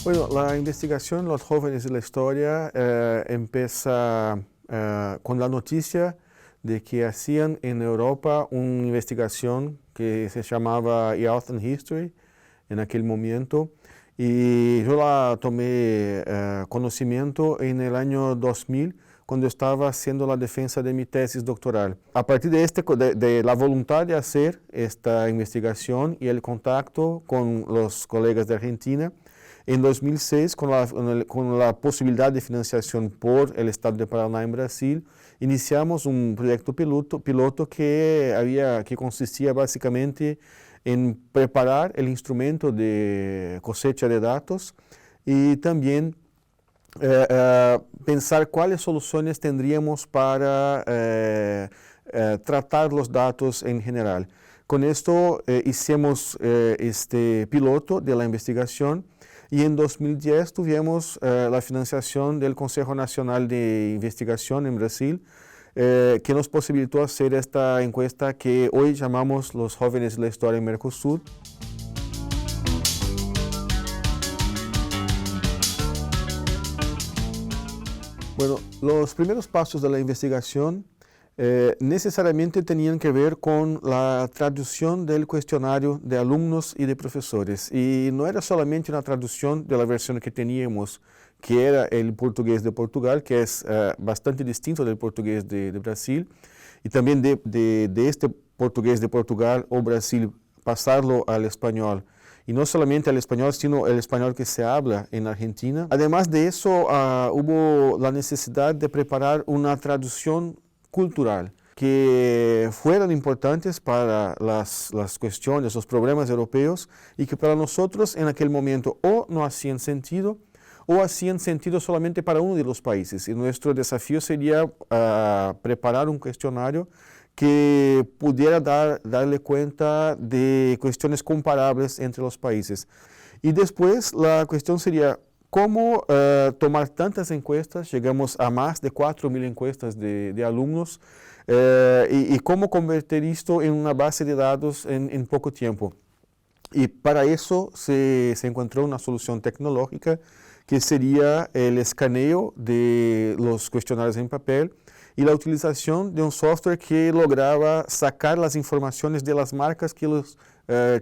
Bueno, la investigación Los Jóvenes de la Historia empieza con la noticia de que hacían en Europa una investigación que se llamaba Youth and History en aquel momento, y yo la tomé conocimiento en el año 2000 cuando estaba haciendo la defensa de mi tesis doctoral. A partir de la voluntad de hacer esta investigación y el contacto con los colegas de Argentina, en 2006, con la posibilidad de financiación por el Estado de Paraná en Brasil, iniciamos un proyecto piloto que consistía básicamente en preparar el instrumento de cosecha de datos y también pensar cuáles soluciones tendríamos para tratar los datos en general. Con esto hicimos este piloto de la investigación. Y en 2010 tuvimos la financiación del Consejo Nacional de Investigación en Brasil, que nos posibilitó hacer esta encuesta que hoy llamamos Los Jóvenes de la Historia en Mercosur. Bueno, los primeros pasos de la investigación necesariamente tenían que ver con la traducción del cuestionario de alumnos y de profesores. Y no era solamente una traducción de la versión que teníamos, que era el portugués de Portugal, que es bastante distinto del portugués de Brasil, y también de este portugués de Portugal o Brasil pasarlo al español. Y no solamente al español, sino el español que se habla en Argentina. Además de eso, hubo la necesidad de preparar una traducción cultural, que fueran importantes para las cuestiones, los problemas europeos, y que para nosotros en aquel momento o no hacían sentido, o hacían sentido solamente para uno de los países. Y nuestro desafío sería preparar un cuestionario que pudiera darle cuenta de cuestiones comparables entre los países. Y después la cuestión sería, ¿cómo tomar tantas encuestas? Llegamos a más de 4.000 encuestas de alumnos y cómo convertir esto en una base de datos en poco tiempo. Y para eso se encontró una solución tecnológica que sería el escaneo de los cuestionarios en papel y la utilización de un software que lograba sacar las informaciones de las marcas que los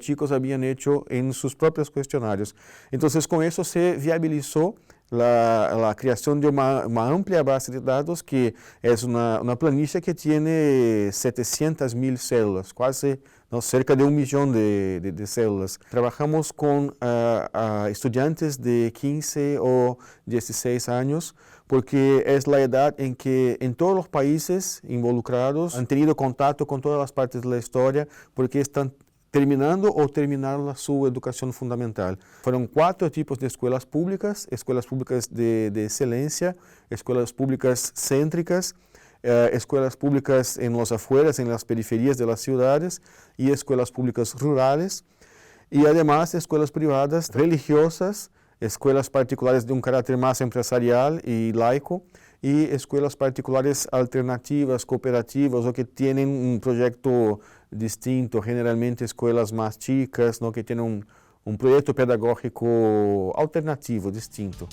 chicos habían hecho en sus propios cuestionarios. Entonces, con eso se viabilizó la creación de una amplia base de datos, que es una planilla que tiene 700.000 células, cerca de 1 millón de células. Trabajamos con estudiantes de 15 o 16 años, porque es la edad en que en todos los países involucrados han tenido contacto con todas las partes de la historia, porque están terminando o terminaron su educación fundamental. Fueron 4 tipos de escuelas públicas de excelencia, escuelas públicas céntricas, escuelas públicas en las afueras, en las periferias de las ciudades, y escuelas públicas rurales, y además escuelas privadas religiosas, escuelas particulares de un carácter más empresarial y laico, y escuelas particulares alternativas, cooperativas, o que tienen un proyecto distinto, generalmente escuelas más chicas, ¿no?, que tienen un proyecto pedagógico alternativo, distinto.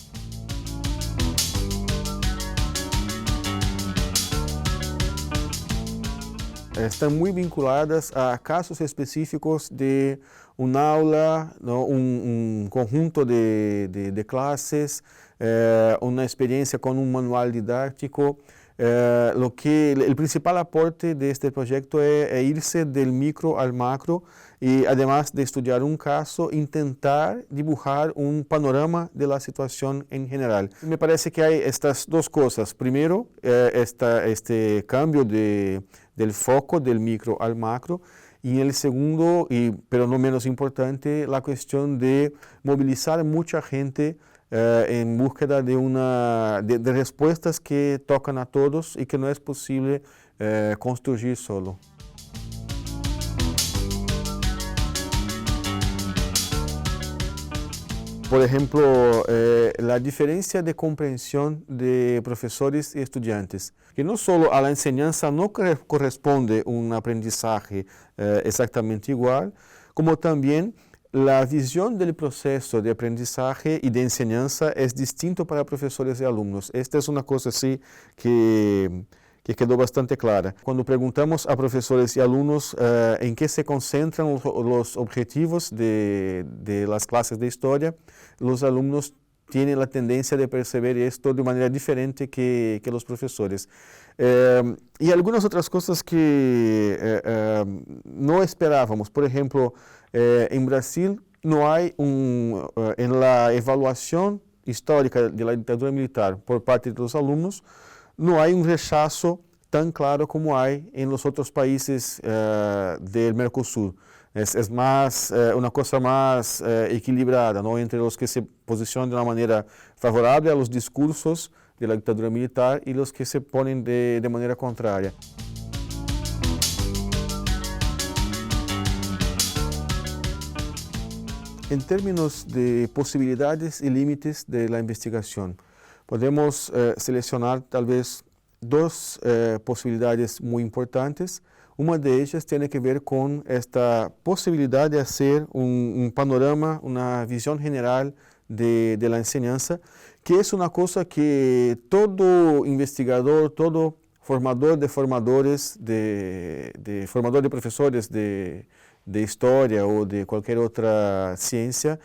Están muy vinculadas a casos específicos de un aula, ¿no?, un conjunto de clases, una experiencia con un manual didáctico. El principal aporte de este proyecto es irse del micro al macro y, además de estudiar un caso, intentar dibujar un panorama de la situación en general. Me parece que hay estas dos cosas. Primero, este cambio del foco del micro al macro, y el segundo, pero no menos importante, la cuestión de movilizar mucha gente en búsqueda de respuestas que tocan a todos y que no es posible construir solo. Por ejemplo, la diferencia de comprensión de profesores y estudiantes, que no solo a la enseñanza no corresponde un aprendizaje exactamente igual, como también la visión del proceso de aprendizaje y de enseñanza es distinto para profesores y alumnos. Esta es una cosa así que quedó bastante clara. Cuando preguntamos a profesores y alumnos en qué se concentran los objetivos de las clases de historia, los alumnos tienen la tendencia de percibir esto de manera diferente que los profesores. Y algunas otras cosas que no esperábamos. Por ejemplo, en Brasil no hay en la evaluación histórica de la dictadura militar por parte de los alumnos, no hay un rechazo tan claro como hay en los otros países del Mercosur. Es más, una cosa más equilibrada, ¿no? Entre los que se posicionan de una manera favorable a los discursos de la dictadura militar y los que se ponen de manera contraria. En términos de posibilidades y límites de la investigación, podemos seleccionar tal vez dos posibilidades muy importantes. Una de ellas tiene que ver con esta posibilidad de hacer un panorama, una visión general de la enseñanza, que es una cosa que todo investigador, todo formador de formadores, formador de profesores de historia o de cualquier otra ciencia,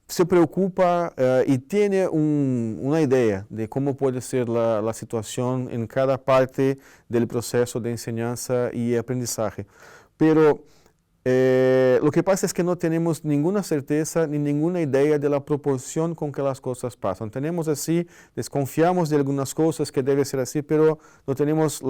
se preocupa y tiene una idea de cómo puede ser la situación en cada parte del proceso de enseñanza y aprendizaje. Pero lo que pasa es que no tenemos ninguna certeza ni ninguna idea de la proporción con que las cosas pasan. Tenemos así, desconfiamos de algunas cosas que debe ser así, pero no tenemos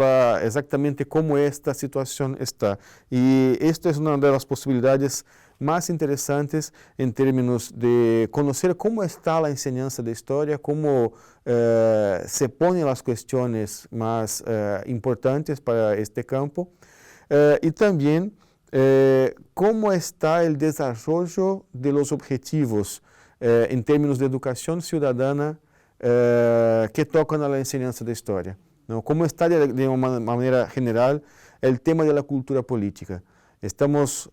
exactamente cómo esta situación está. Y esto es una de las posibilidades más interesantes en términos de conocer cómo está la enseñanza de historia, cómo se ponen las cuestiones más importantes para este campo y también cómo está el desarrollo de los objetivos en términos de educación ciudadana que tocan a la enseñanza de historia, ¿no? Cómo está de una manera general el tema de la cultura política. Estamos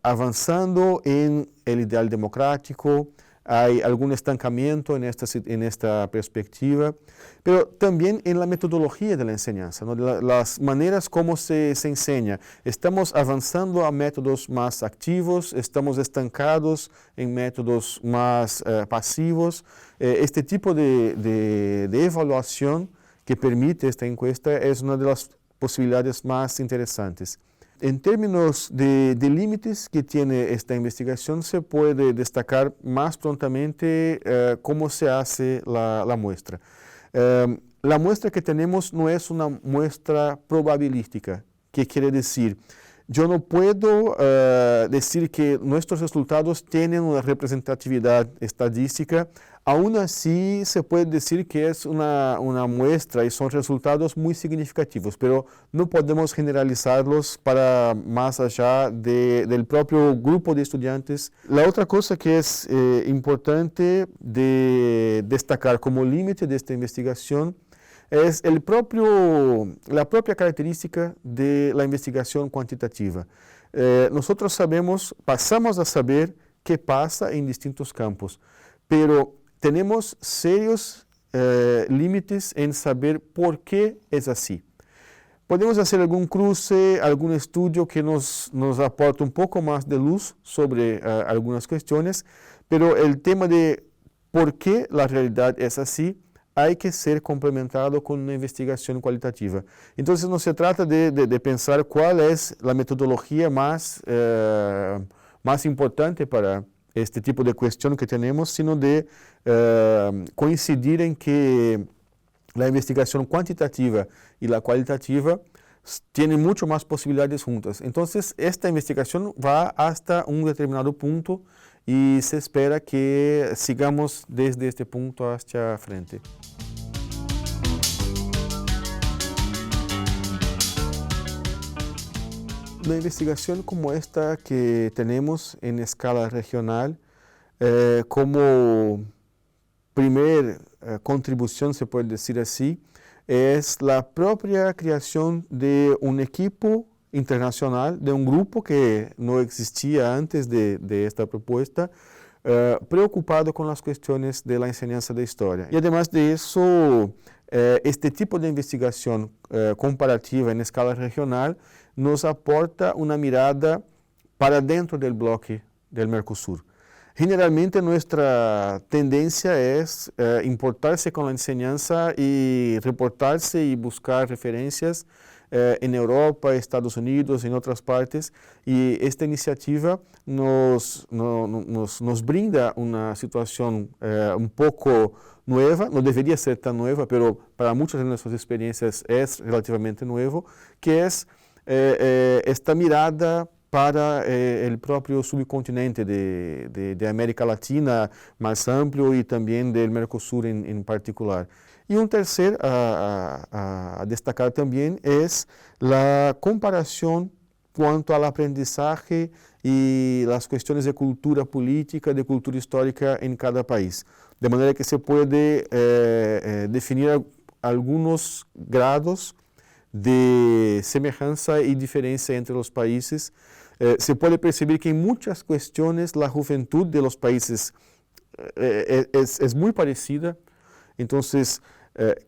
avanzando en el ideal democrático, hay algún estancamiento en esta perspectiva, pero también en la metodología de la enseñanza, ¿no? Las maneras como se enseña. Estamos avanzando a métodos más activos, estamos estancados en métodos más pasivos. Este tipo de evaluación que permite esta encuesta es una de las posibilidades más interesantes. En términos de límites que tiene esta investigación, se puede destacar más prontamente cómo se hace la muestra. La muestra que tenemos no es una muestra probabilística, que quiere decir, yo no puedo decir que nuestros resultados tienen una representatividad estadística. Aún así, se puede decir que es una muestra y son resultados muy significativos, pero no podemos generalizarlos para más allá del propio grupo de estudiantes. La otra cosa que es importante de destacar como límite de esta investigación es la propia característica de la investigación cuantitativa. Nosotros pasamos a saber qué pasa en distintos campos, pero tenemos serios límites en saber por qué es así. Podemos hacer algún cruce, algún estudio que nos aporte un poco más de luz sobre algunas cuestiones, pero el tema de por qué la realidad es así hay que ser complementado con una investigación cualitativa. Entonces no se trata de pensar cuál es la metodología más importante para este tipo de cuestión que tenemos, sino de coincidir en que la investigación cuantitativa y la cualitativa tienen mucho más posibilidades juntas. Entonces, esta investigación va hasta un determinado punto y se espera que sigamos desde este punto hacia frente. Una investigación como esta que tenemos en escala regional, como primer contribución, se puede decir así, es la propia creación de un equipo internacional de un grupo que no existía antes de esta propuesta, preocupado con las cuestiones de la enseñanza de historia. Y además de eso, este tipo de investigación comparativa en escala regional nos aporta una mirada para dentro del bloque del Mercosur. Generalmente nuestra tendencia es importarse con la enseñanza y reportarse y buscar referencias en Europa, Estados Unidos, en otras partes, y esta iniciativa nos brinda una situación un poco nueva, no debería ser tan nueva, pero para muchas de nuestras experiencias es relativamente nuevo, que es esta mirada para el propio subcontinente de América Latina más amplio y también del Mercosur en particular. Y un tercer a destacar también es la comparación cuanto al aprendizaje y las cuestiones de cultura política, de cultura histórica en cada país. De manera que se puede definir algunos grados de semejanza y diferencia entre los países. Se puede percibir que en muchas cuestiones la juventud de los países es muy parecida. Entonces,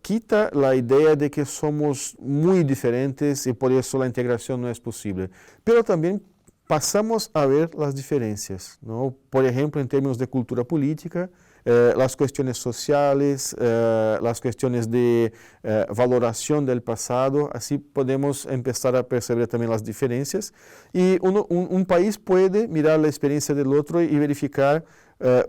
quita la idea de que somos muy diferentes y por eso la integración no es posible. Pero también pasamos a ver las diferencias, ¿no? Por ejemplo, en términos de cultura política, las cuestiones sociales, las cuestiones de valoración del pasado, así podemos empezar a percibir también las diferencias. Y un país puede mirar la experiencia del otro y verificar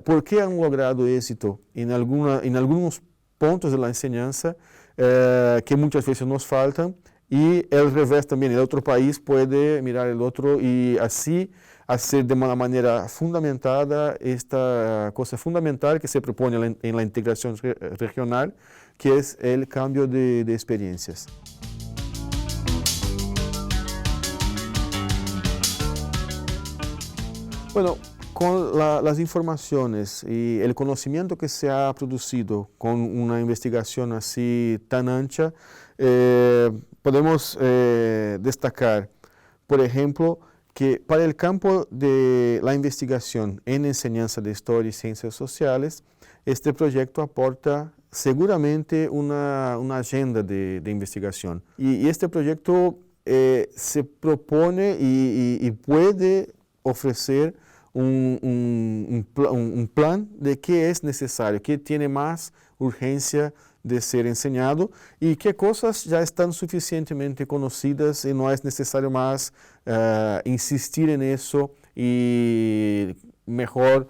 por qué han logrado éxito en algunos puntos de la enseñanza que muchas veces nos faltan, y el revés también, el otro país puede mirar el otro y así hacer de una manera fundamentada esta cosa fundamental que se propone en la integración regional, que es el cambio de experiencias. Bueno, con las informaciones y el conocimiento que se ha producido con una investigación así tan ancha, podemos destacar, por ejemplo, que para el campo de la investigación en enseñanza de historia y ciencias sociales, este proyecto aporta seguramente una agenda de investigación. Y este proyecto se propone y puede ofrecer un plan de qué es necesario, qué tiene más urgencia de ser enseñado y qué cosas ya están suficientemente conocidas y no es necesario más insistir en eso y mejor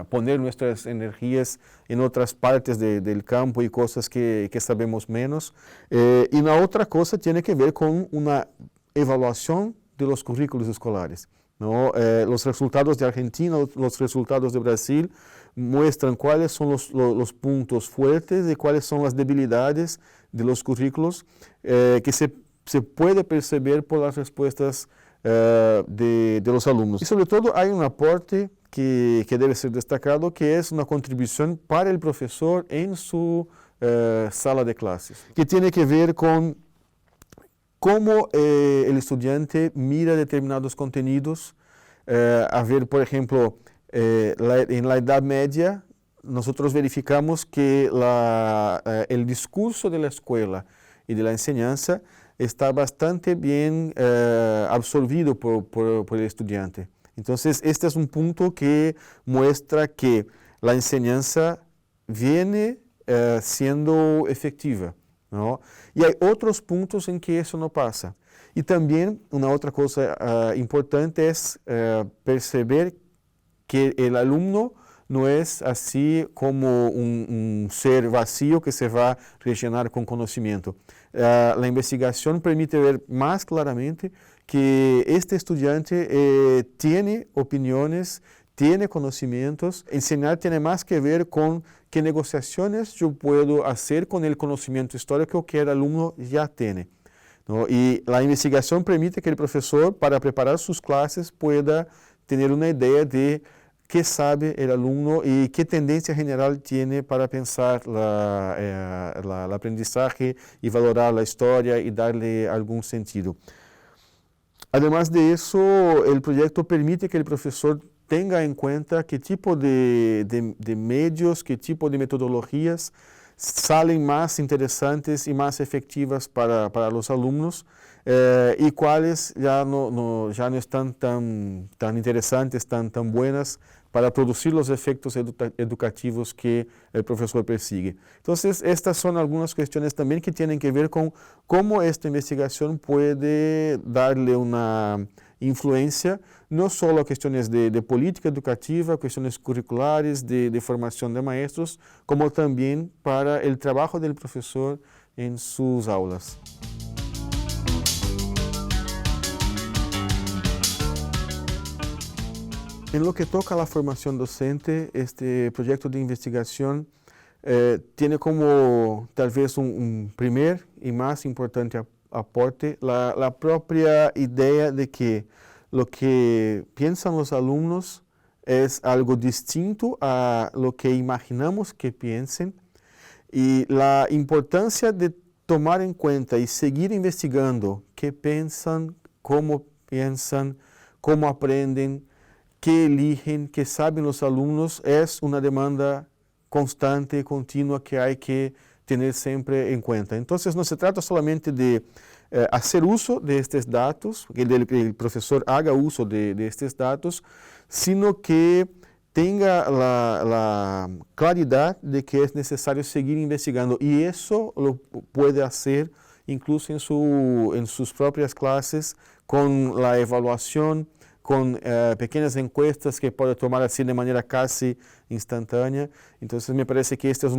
poner nuestras energías en otras partes del campo y cosas que sabemos menos. Y la otra cosa tiene que ver con una evaluación de los currículos escolares, ¿no? Los resultados de Argentina, los resultados de Brasil muestran cuáles son los puntos fuertes y cuáles son las debilidades de los currículos que se puede percibir por las respuestas de los alumnos. Y sobre todo hay un aporte que debe ser destacado, que es una contribución para el profesor en su sala de clases, que tiene que ver con cómo el estudiante mira determinados contenidos. A ver, por ejemplo, en la Edad Media, nosotros verificamos que el discurso de la escuela y de la enseñanza está bastante bien absorbido por el estudiante. Entonces, este es un punto que muestra que la enseñanza viene siendo efectiva, ¿no? Y hay otros puntos en que eso no pasa. Y también una otra cosa importante es percibir que el alumno no es así como un ser vacío que se va a rellenar con conocimiento. La investigación permite ver más claramente que este estudiante tiene opiniones, tiene conocimientos. Enseñar tiene más que ver con qué negociaciones yo puedo hacer con el conocimiento histórico que el alumno ya tiene, ¿no? Y la investigación permite que el profesor, para preparar sus clases, pueda tener una idea de qué sabe el alumno y qué tendencia general tiene para pensar el aprendizaje y valorar la historia y darle algún sentido. Además de eso, el proyecto permite que el profesor tenga en cuenta qué tipo de medios, qué tipo de metodologías salen más interesantes y más efectivas para los alumnos y cuáles ya no están tan interesantes, tan buenas para producir los efectos educativos que el profesor persigue. Entonces, estas son algunas cuestiones también que tienen que ver con cómo esta investigación puede darle una influencia no solo a cuestiones de política educativa, cuestiones curriculares, de formación de maestros, como también para el trabajo del profesor en sus aulas. En lo que toca a la formación docente, este proyecto de investigación tiene como tal vez un primer y más importante aporte la propia idea de que lo que piensan los alumnos es algo distinto a lo que imaginamos que piensen y la importancia de tomar en cuenta y seguir investigando qué piensan, cómo aprenden, qué eligen, qué saben los alumnos, es una demanda constante, continua, que hay que tener siempre en cuenta. Entonces, no se trata solamente de hacer uso de estos datos, que el profesor haga uso de estos datos, sino que tenga la claridad de que es necesario seguir investigando. Y eso lo puede hacer incluso en sus propias clases, con la evaluación, con pequeñas encuestas que puede tomar así de manera casi instantánea. Entonces me parece que este es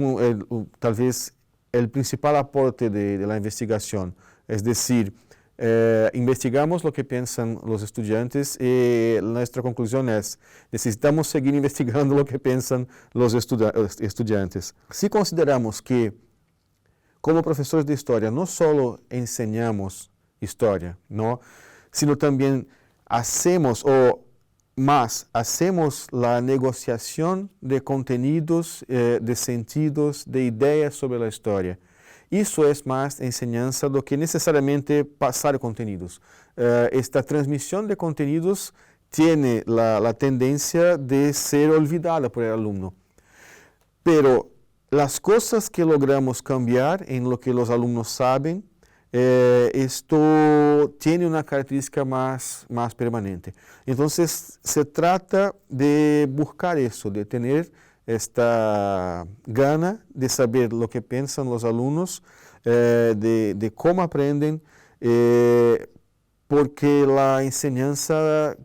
tal vez el principal aporte de la investigación. Es decir, investigamos lo que piensan los estudiantes y nuestra conclusión es, necesitamos seguir investigando lo que piensan los estudiantes. Si consideramos que como profesores de historia no solo enseñamos historia, ¿no?, sino también hacemos la negociación de contenidos, de sentidos, de ideas sobre la historia. Isso é mais enseñanza do que necessariamente passar contenidos. Esta transmissão de contenidos tem a tendência de ser olvidada por el alumno. Pero las cosas que logramos cambiar en lo que los alumnos saben, esto tiene una característica más permanente. Entonces, se trata de buscar eso, de tener esta gana de saber lo que piensan los alumnos, de cómo aprenden, porque la enseñanza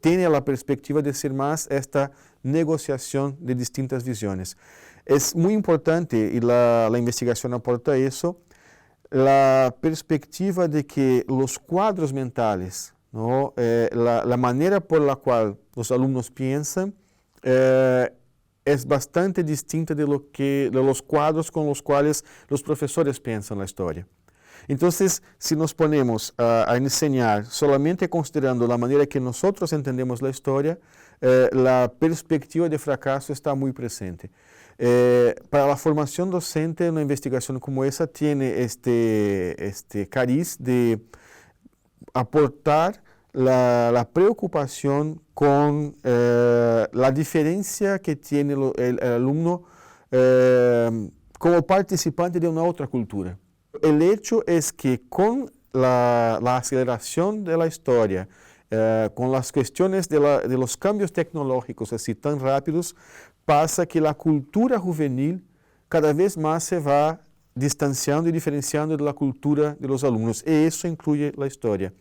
tiene la perspectiva de ser más esta negociación de distintas visiones. Es muy importante, y la investigación aporta eso, la perspectiva de que los cuadros mentales, ¿no?, la manera por la cual los alumnos piensan, es bastante distinta de los cuadros con los cuales los profesores piensan la historia. Entonces, si nos ponemos a enseñar solamente considerando la manera que nosotros entendemos la historia, la perspectiva de fracaso está muy presente. Para la formación docente, una investigación como esa tiene este cariz de aportar la preocupación con la diferencia que tiene el alumno como participante de una otra cultura. El hecho es que con la aceleración de la historia, con las cuestiones de los cambios tecnológicos así tan rápidos, pasa que la cultura juvenil cada vez más se va distanciando y diferenciando de la cultura de los alumnos. Y eso incluye la historia.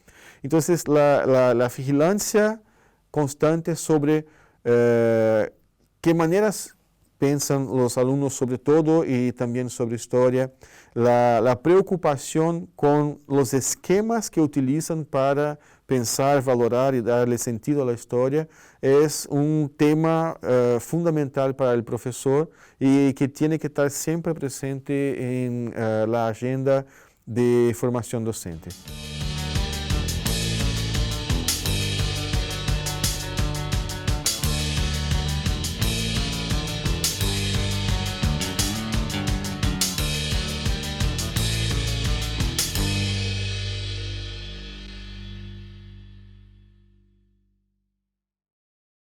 Entonces, la vigilancia constante sobre qué maneras piensan los alumnos sobre todo y también sobre historia, la preocupación con los esquemas que utilizan para pensar, valorar y darle sentido a la historia, es un tema fundamental para el profesor y que tiene que estar siempre presente en la agenda de formación docente.